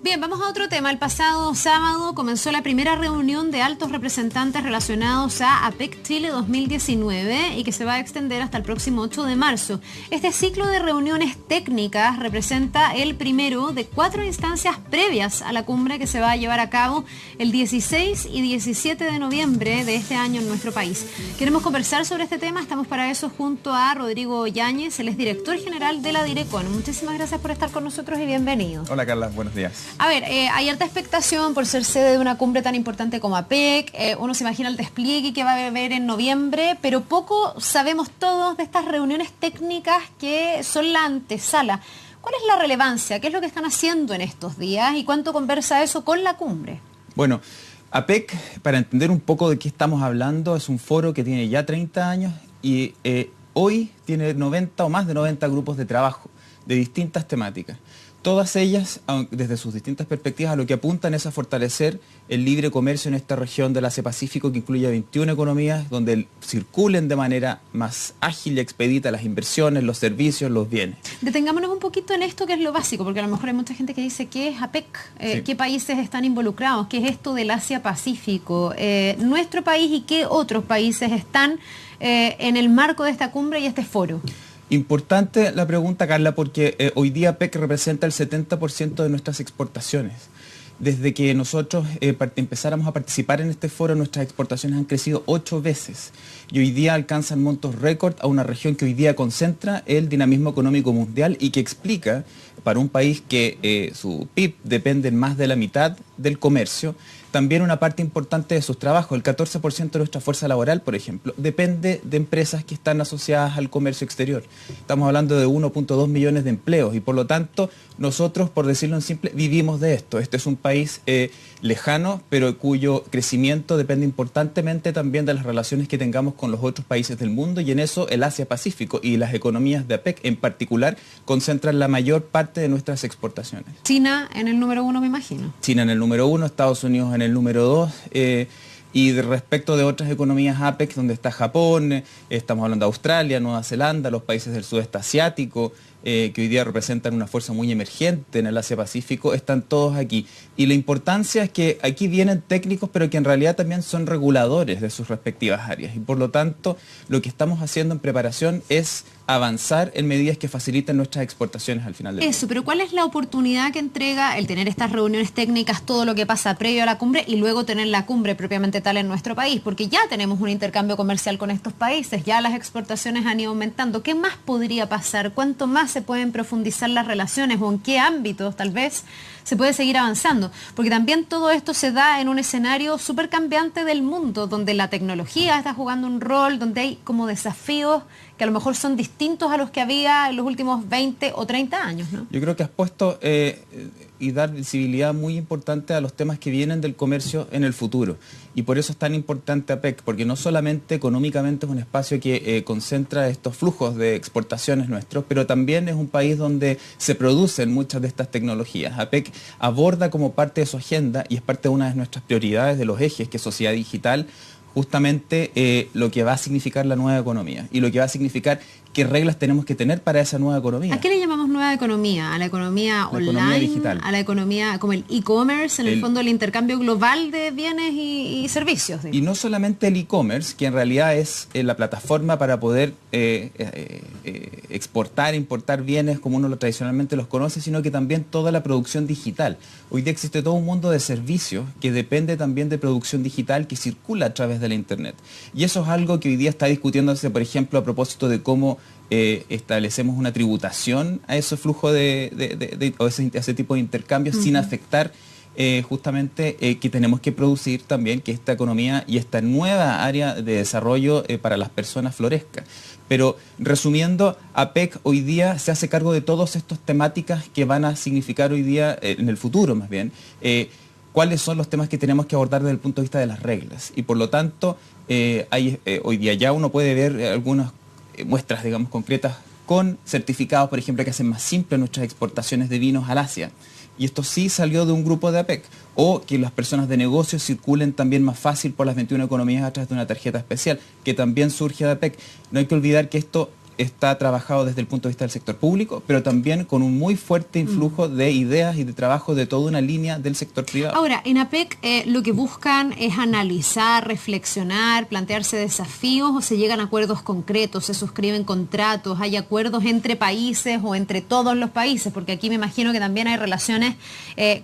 Bien, vamos a otro tema. El pasado sábado comenzó la primera reunión de altos representantes relacionados a APEC Chile 2019 y que se va a extender hasta el próximo 8 de marzo. Este ciclo de reuniones técnicas representa el primero de 4 instancias previas a la cumbre que se va a llevar a cabo el 16 y 17 de noviembre de este año en nuestro país. Queremos conversar sobre este tema. Estamos para eso junto a Rodrigo Yáñez, él es director general de la Direcon. Muchísimas gracias por estar con nosotros y bienvenido. Hola Carla, buenos días. A ver, hay alta expectación por ser sede de una cumbre tan importante como APEC. Uno se imagina el despliegue que va a haber en noviembre, pero poco sabemos todos de estas reuniones técnicas que son la antesala. ¿Cuál es la relevancia? ¿Qué es lo que están haciendo en estos días? ¿Y cuánto conversa eso con la cumbre? Bueno, APEC, para entender un poco de qué estamos hablando, es un foro que tiene ya 30 años y hoy tiene 90 o más de 90 grupos de trabajo de distintas temáticas. Todas ellas, desde sus distintas perspectivas, a lo que apuntan es a fortalecer el libre comercio en esta región del Asia-Pacífico, que incluye 21 economías, donde circulen de manera más ágil y expedita las inversiones, los servicios, los bienes. Detengámonos un poquito en esto que es lo básico, porque a lo mejor hay mucha gente que dice, ¿qué es APEC? Sí. ¿Qué países están involucrados? ¿Qué es esto del Asia-Pacífico? ¿Nuestro país y qué otros países están en el marco de esta cumbre y este foro? Importante la pregunta, Carla, porque hoy día APEC representa el 70% de nuestras exportaciones. Desde que nosotros empezáramos a participar en este foro, nuestras exportaciones han crecido 8 veces y hoy día alcanzan montos récord a una región que hoy día concentra el dinamismo económico mundial y que explica para un país que su PIB depende más de la mitad del comercio, también una parte importante de sus trabajos. El 14% de nuestra fuerza laboral, por ejemplo, depende de empresas que están asociadas al comercio exterior. Estamos hablando de 1.2 millones de empleos y por lo tanto nosotros, por decirlo en simple, vivimos de esto. Este es un país lejano, pero cuyo crecimiento depende importantemente también de las relaciones que tengamos con los otros países del mundo y en eso el Asia-Pacífico y las economías de APEC en particular concentran la mayor parte de nuestras exportaciones. China en el número 1, me imagino. China en el número 1, Estados Unidos en el número 2, y respecto de otras economías APEC, donde está Japón, estamos hablando de Australia, Nueva Zelanda, los países del sudeste asiático, que hoy día representan una fuerza muy emergente en el Asia-Pacífico, están todos aquí. Y la importancia es que aquí vienen técnicos, pero que en realidad también son reguladores de sus respectivas áreas. Y por lo tanto, lo que estamos haciendo en preparación es avanzar en medidas que faciliten nuestras exportaciones al final del Eso, pero ¿cuál es la oportunidad que entrega el tener estas reuniones técnicas, todo lo que pasa previo a la cumbre y luego tener la cumbre propiamente tal en nuestro país? Porque ya tenemos un intercambio comercial con estos países, ya las exportaciones han ido aumentando. ¿Qué más podría pasar? ¿Cuánto más se pueden profundizar las relaciones o en qué ámbitos tal vez se puede seguir avanzando? Porque también todo esto se da en un escenario súper cambiante del mundo, donde la tecnología está jugando un rol, donde hay como desafíos que a lo mejor son distintos a los que había en los últimos 20 o 30 años, ¿no? Yo creo que has puesto y dar visibilidad muy importante a los temas que vienen del comercio en el futuro. Y por eso es tan importante APEC, porque no solamente económicamente es un espacio que concentra estos flujos de exportaciones nuestros, pero también es un país donde se producen muchas de estas tecnologías. APEC aborda como parte de su agenda, y es parte de una de nuestras prioridades de los ejes, que es sociedad digital, justamente lo que va a significar la nueva economía y lo que va a significar qué reglas tenemos que tener para esa nueva economía. ¿A qué le llamamos nueva economía? ¿A la economía online? Economía digital. ¿A la economía como el e-commerce, en el fondo el intercambio global de bienes y servicios? Y no solamente el e-commerce, que en realidad es la plataforma para poder exportar, importar bienes como uno tradicionalmente los conoce, sino que también toda la producción digital. Hoy día existe todo un mundo de servicios que depende también de producción digital que circula a través de la Internet. Y eso es algo que hoy día está discutiéndose, por ejemplo, a propósito de cómo establecemos una tributación a ese flujo o ese tipo de intercambios sin afectar justamente que tenemos que producir también que esta economía y esta nueva área de desarrollo para las personas florezca. Pero resumiendo, APEC hoy día se hace cargo de todas estas temáticas que van a significar hoy día, en el futuro más bien, cuáles son los temas que tenemos que abordar desde el punto de vista de las reglas. Y por lo tanto, hoy día ya uno puede ver algunas muestras, digamos, concretas con certificados, por ejemplo, que hacen más simple nuestras exportaciones de vinos al Asia. Y esto sí salió de un grupo de APEC. O que las personas de negocios circulen también más fácil por las 21 economías a través de una tarjeta especial, que también surge de APEC. No hay que olvidar que esto está trabajado desde el punto de vista del sector público, pero también con un muy fuerte influjo de ideas y de trabajo de toda una línea del sector privado. Ahora, en APEC lo que buscan es analizar, reflexionar, plantearse desafíos, o se llegan a acuerdos concretos, se suscriben contratos, hay acuerdos entre países o entre todos los países, porque aquí me imagino que también hay relaciones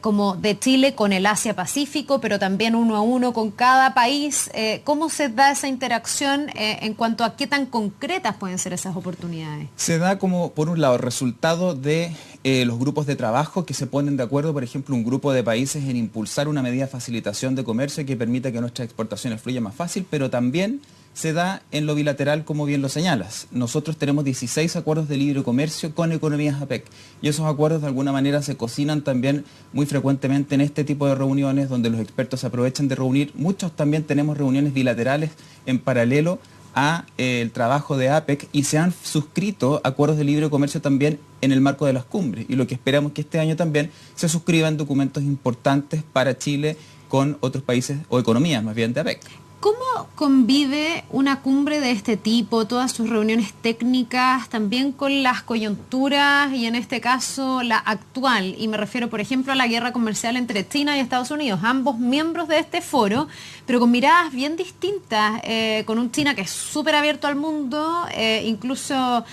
como de Chile con el Asia-Pacífico, pero también uno a uno con cada país. ¿Cómo se da esa interacción en cuanto a qué tan concretas pueden ser esas oportunidades? Se da como, por un lado, resultado de los grupos de trabajo que se ponen de acuerdo, por ejemplo, un grupo de países en impulsar una medida de facilitación de comercio que permita que nuestras exportaciones fluyan más fácil, pero también se da en lo bilateral, como bien lo señalas. Nosotros tenemos 16 acuerdos de libre comercio con economías APEC y esos acuerdos de alguna manera se cocinan también muy frecuentemente en este tipo de reuniones donde los expertos se aprovechan de reunir. Muchos también tenemos reuniones bilaterales en paralelo a el trabajo de APEC y se han suscrito acuerdos de libre comercio también en el marco de las cumbres y lo que esperamos que este año también se suscriban documentos importantes para Chile con otros países o economías más bien de APEC. ¿Cómo convive una cumbre de este tipo, todas sus reuniones técnicas, también con las coyunturas y en este caso la actual? Y me refiero, por ejemplo, a la guerra comercial entre China y Estados Unidos, ambos miembros de este foro, pero con miradas bien distintas, con un China que es súper abierto al mundo, incluso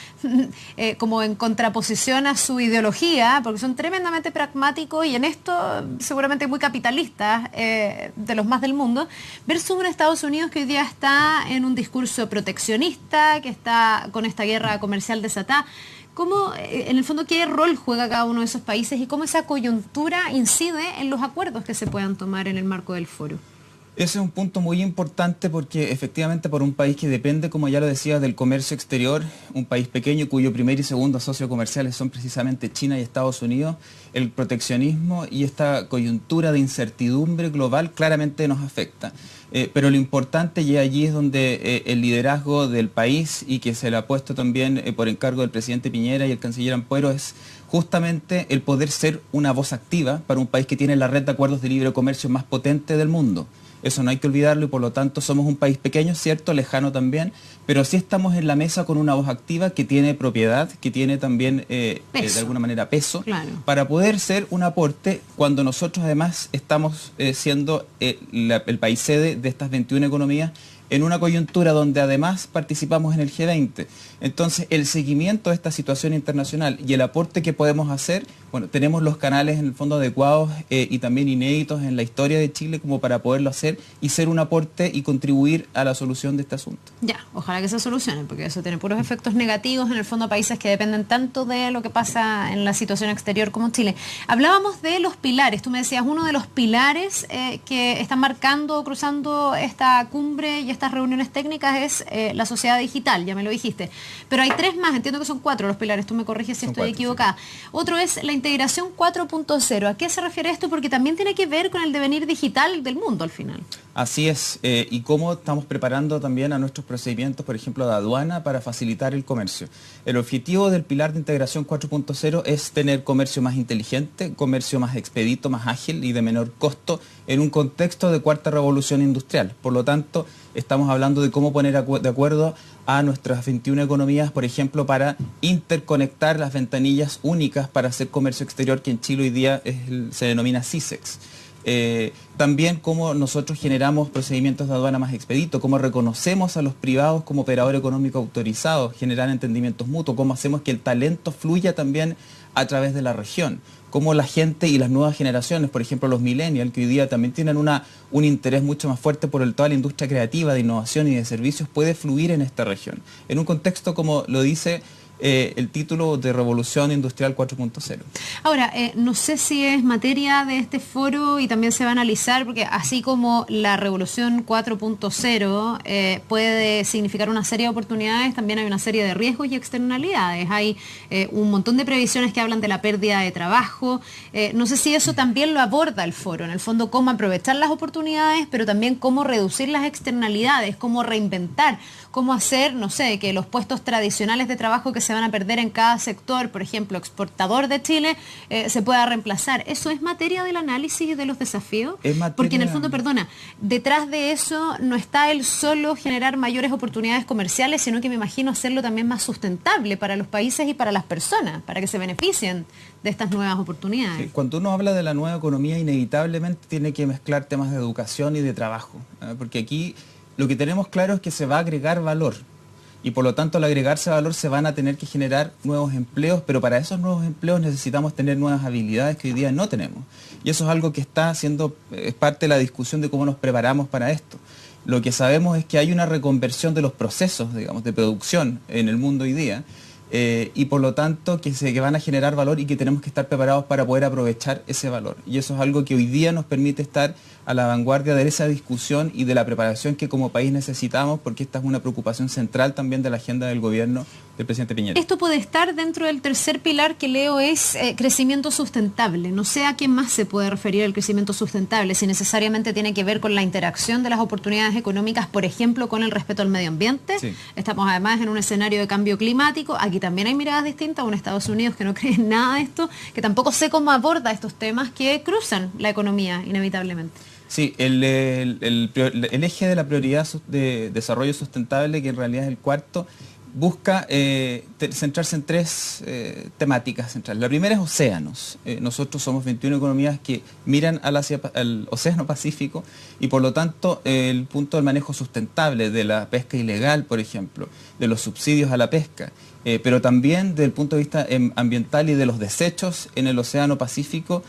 como en contraposición a su ideología, porque son tremendamente pragmáticos y en esto seguramente muy capitalistas, de los más del mundo, versus un Estados Unidos que hoy día está en un discurso proteccionista, que está con esta guerra comercial desatada. ¿Cómo, en el fondo, qué rol juega cada uno de esos países y cómo esa coyuntura incide en los acuerdos que se puedan tomar en el marco del foro? Ese es un punto muy importante porque efectivamente por un país que depende, como ya lo decía, del comercio exterior, un país pequeño cuyo primer y segundo socio comerciales son precisamente China y Estados Unidos, el proteccionismo y esta coyuntura de incertidumbre global claramente nos afecta. Pero lo importante y allí es donde el liderazgo del país y que se le ha puesto también por encargo del presidente Piñera y el canciller Ampuero es justamente el poder ser una voz activa para un país que tiene la red de acuerdos de libre comercio más potente del mundo. Eso no hay que olvidarlo y por lo tanto somos un país pequeño, cierto, lejano también, pero sí estamos en la mesa con una voz activa que tiene propiedad, que tiene también de alguna manera peso, claro, para poder ser un aporte cuando nosotros además estamos siendo el país sede de estas 21 economías en una coyuntura donde además participamos en el G20. Entonces, el seguimiento de esta situación internacional y el aporte que podemos hacer, bueno, tenemos los canales en el fondo adecuados y también inéditos en la historia de Chile como para poderlo hacer y ser un aporte y contribuir a la solución de este asunto. Ya, ojalá que se solucione, porque eso tiene puros efectos negativos en el fondo a países que dependen tanto de lo que pasa en la situación exterior como Chile. Hablábamos de los pilares, tú me decías, uno de los pilares que están marcando, cruzando esta cumbre y estas reuniones técnicas es la sociedad digital, ya me lo dijiste. Pero hay tres más, entiendo que son 4 los pilares, tú me corriges si estoy equivocada. Sí. Otro es la integración 4.0. ¿A qué se refiere esto? Porque también tiene que ver con el devenir digital del mundo al final. Así es, y cómo estamos preparando también a nuestros procedimientos, por ejemplo, de aduana para facilitar el comercio. El objetivo del pilar de integración 4.0 es tener comercio más inteligente, comercio más expedito, más ágil y de menor costo en un contexto de cuarta revolución industrial. Por lo tanto, estamos hablando de cómo poner de acuerdo a nuestras 21 economías, por ejemplo, para interconectar las ventanillas únicas para hacer comercio exterior, que en Chile hoy día se denomina CISEX. También cómo nosotros generamos procedimientos de aduana más expeditos, cómo reconocemos a los privados como operador económico autorizado, generar entendimientos mutuos, cómo hacemos que el talento fluya también a través de la región, cómo la gente y las nuevas generaciones, por ejemplo los millennials, que hoy día también tienen un interés mucho más fuerte por toda la industria creativa, de innovación y de servicios, puede fluir en esta región. En un contexto, como lo dice el título de Revolución Industrial 4.0. Ahora, no sé si es materia de este foro y también se va a analizar, porque así como la Revolución 4.0 puede significar una serie de oportunidades, también hay una serie de riesgos y externalidades. Hay un montón de previsiones que hablan de la pérdida de trabajo. No sé si eso también lo aborda el foro, en el fondo cómo aprovechar las oportunidades, pero también cómo reducir las externalidades, cómo reinventar, cómo hacer, no sé, que los puestos tradicionales de trabajo que se van a perder en cada sector, por ejemplo, exportador de Chile, se pueda reemplazar. ¿Eso es materia del análisis y de los desafíos? Porque en el fondo, perdona, detrás de eso no está el solo generar mayores oportunidades comerciales, sino que me imagino hacerlo también más sustentable para los países y para las personas, para que se beneficien de estas nuevas oportunidades. Sí, cuando uno habla de la nueva economía, inevitablemente tiene que mezclar temas de educación y de trabajo, porque aquí lo que tenemos claro es que se va a agregar valor y por lo tanto al agregarse valor se van a tener que generar nuevos empleos, pero para esos nuevos empleos necesitamos tener nuevas habilidades que hoy día no tenemos. Y eso es algo que está haciendo, es parte de la discusión de cómo nos preparamos para esto. Lo que sabemos es que hay una reconversión de los procesos, digamos, de producción en el mundo hoy día, y por lo tanto que van a generar valor y que tenemos que estar preparados para poder aprovechar ese valor. Y eso es algo que hoy día nos permite estar a la vanguardia de esa discusión y de la preparación que como país necesitamos, porque esta es una preocupación central también de la agenda del gobierno del presidente Piñera. Esto puede estar dentro del tercer pilar que leo, es crecimiento sustentable. No sé a qué más se puede referir el crecimiento sustentable, si necesariamente tiene que ver con la interacción de las oportunidades económicas, por ejemplo, con el respeto al medio ambiente. Sí. Estamos además en un escenario de cambio climático. Aquí también hay miradas distintas, un Estados Unidos que no cree en nada de esto, que tampoco sé cómo aborda estos temas que cruzan la economía inevitablemente. Sí, el eje de la prioridad de desarrollo sustentable, que en realidad es el cuarto, busca centrarse en tres temáticas centrales. La primera es océanos. Nosotros somos 21 economías que miran al Océano Pacífico y por lo tanto el punto del manejo sustentable de la pesca ilegal, por ejemplo, de los subsidios a la pesca, pero también desde el punto de vista ambiental y de los desechos en el Océano Pacífico,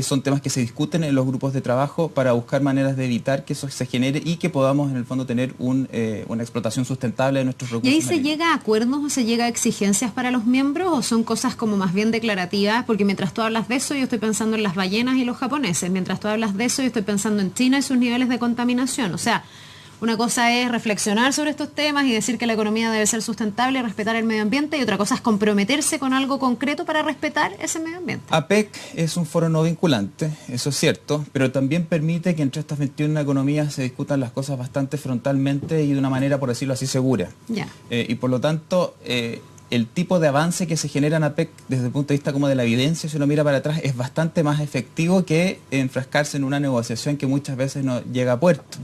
son temas que se discuten en los grupos de trabajo para buscar maneras de evitar que eso se genere y que podamos en el fondo tener una explotación sustentable de nuestros recursos. ¿Y ahí se llega a acuerdos o se llega a exigencias para los miembros o son cosas como más bien declarativas? Porque mientras tú hablas de eso yo estoy pensando en las ballenas y los japoneses, mientras tú hablas de eso yo estoy pensando en China y sus niveles de contaminación. O sea, una cosa es reflexionar sobre estos temas y decir que la economía debe ser sustentable y respetar el medio ambiente, y otra cosa es comprometerse con algo concreto para respetar ese medio ambiente. APEC es un foro no vinculante, eso es cierto, pero también permite que entre estas 21 economías se discutan las cosas bastante frontalmente y de una manera, por decirlo así, segura. Ya. Y por lo tanto, el tipo de avance que se genera en APEC desde el punto de vista como de la evidencia, si uno mira para atrás, es bastante más efectivo que enfrascarse en una negociación que muchas veces no llega a puerto.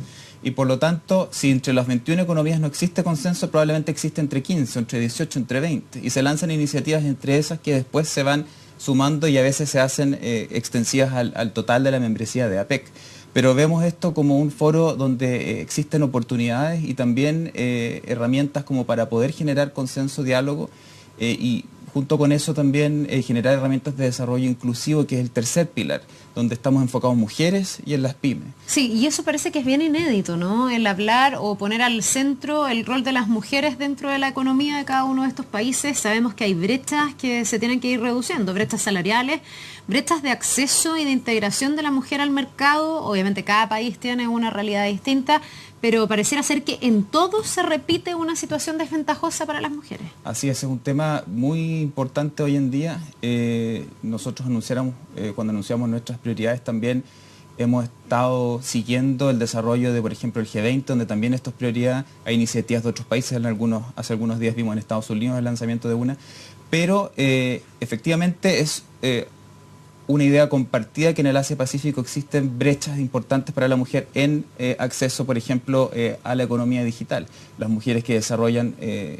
Y por lo tanto, si entre las 21 economías no existe consenso, probablemente existe entre 15, entre 18, entre 20. Y se lanzan iniciativas entre esas que después se van sumando y a veces se hacen extensivas al total de la membresía de APEC. Pero vemos esto como un foro donde existen oportunidades y también herramientas como para poder generar consenso, diálogo y junto con eso también generar herramientas de desarrollo inclusivo, que es el tercer pilar, donde estamos enfocados en mujeres y en las pymes. Sí, y eso parece que es bien inédito, ¿no? El hablar o poner al centro el rol de las mujeres dentro de la economía de cada uno de estos países. Sabemos que hay brechas que se tienen que ir reduciendo, brechas salariales, brechas de acceso y de integración de la mujer al mercado. Obviamente cada país tiene una realidad distinta, pero pareciera ser que en todo se repite una situación desventajosa para las mujeres. Así es un tema muy importante hoy en día. Nosotros cuando anunciamos nuestras prioridades también hemos estado siguiendo el desarrollo de, por ejemplo, el G20, donde también esto es prioridad. Hay iniciativas de otros países, hace algunos días vimos en Estados Unidos el lanzamiento de una, pero efectivamente es una idea compartida que en el Asia-Pacífico existen brechas importantes para la mujer en acceso, por ejemplo, a la economía digital. Las mujeres que desarrollan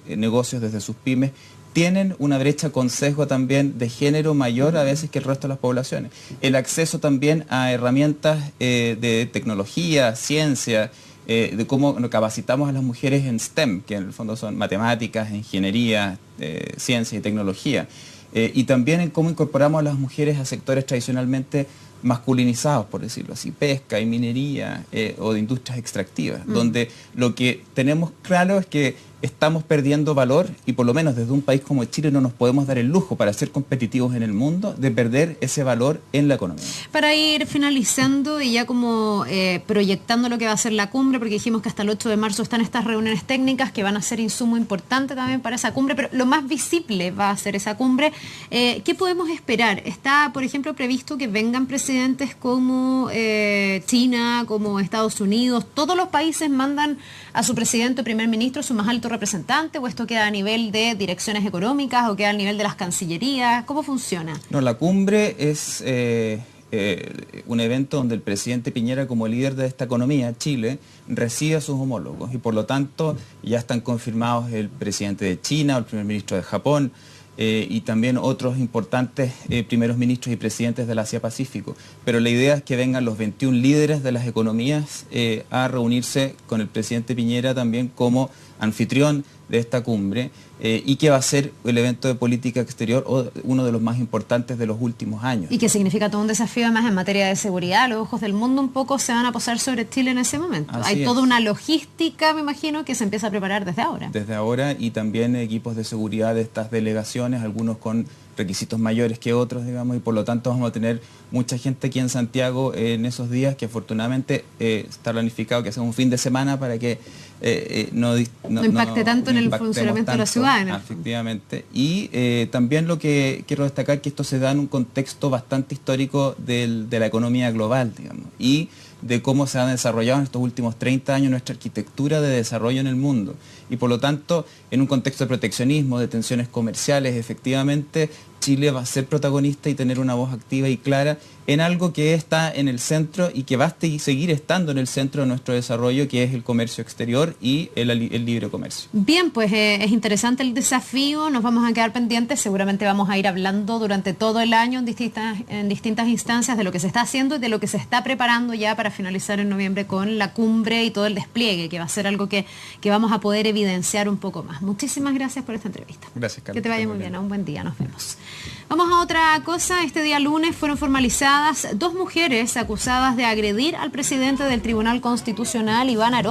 negocios desde sus pymes tienen una brecha con sesgo también de género mayor a veces que el resto de las poblaciones. El acceso también a herramientas de tecnología, ciencia, de cómo capacitamos a las mujeres en STEM, que en el fondo son matemáticas, ingeniería, ciencia y tecnología. Y también en cómo incorporamos a las mujeres a sectores tradicionalmente masculinizados, por decirlo así, pesca y minería o de industrias extractivas, donde lo que tenemos claro es que estamos perdiendo valor y por lo menos desde un país como Chile no nos podemos dar el lujo para ser competitivos en el mundo de perder ese valor en la economía. Para ir finalizando y ya como proyectando lo que va a ser la cumbre, porque dijimos que hasta el 8 de marzo están estas reuniones técnicas que van a ser insumo importante también para esa cumbre, pero lo más visible va a ser esa cumbre. ¿Qué podemos esperar? Está, por ejemplo, previsto que vengan presidentes presidentes como China, como Estados Unidos, todos los países mandan a su presidente o primer ministro, su más alto representante, o esto queda a nivel de direcciones económicas o queda a nivel de las cancillerías? ¿Cómo funciona? No, la cumbre es un evento donde el presidente Piñera, como líder de esta economía, Chile, recibe a sus homólogos y por lo tanto ya están confirmados el presidente de China, el primer ministro de Japón, y también otros importantes primeros ministros y presidentes del Asia-Pacífico. Pero la idea es que vengan los 21 líderes de las economías a reunirse con el presidente Piñera también como anfitrión de esta cumbre y que va a ser el evento de política exterior uno de los más importantes de los últimos años. Y que significa todo un desafío además en materia de seguridad. Los ojos del mundo un poco se van a posar sobre Chile en ese momento. Hay toda una logística, me imagino, que se empieza a preparar desde ahora. Desde ahora, y también equipos de seguridad de estas delegaciones, algunos con requisitos mayores que otros, digamos, y por lo tanto vamos a tener mucha gente aquí en Santiago en esos días, que afortunadamente está planificado que sea un fin de semana para que no impacte tanto en el funcionamiento de la ciudad. Efectivamente. Y también lo que quiero destacar que esto se da en un contexto bastante histórico de la economía global, digamos, y de cómo se ha desarrollado en estos últimos 30 años nuestra arquitectura de desarrollo en el mundo. Y por lo tanto, en un contexto de proteccionismo, de tensiones comerciales, efectivamente, Chile va a ser protagonista y tener una voz activa y clara en algo que está en el centro y que va a seguir estando en el centro de nuestro desarrollo, que es el comercio exterior y el libre comercio. Bien, pues es interesante el desafío, nos vamos a quedar pendientes, seguramente vamos a ir hablando durante todo el año en distintas instancias de lo que se está haciendo y de lo que se está preparando ya para finalizar en noviembre con la cumbre y todo el despliegue, que va a ser algo que vamos a poder evidenciar un poco más. Muchísimas gracias por esta entrevista. Gracias, Carlos. Que te vaya muy bien, un buen día, nos vemos. Vamos a otra cosa. Este día lunes fueron formalizadas 2 mujeres acusadas de agredir al presidente del Tribunal Constitucional, Iván Arozzo.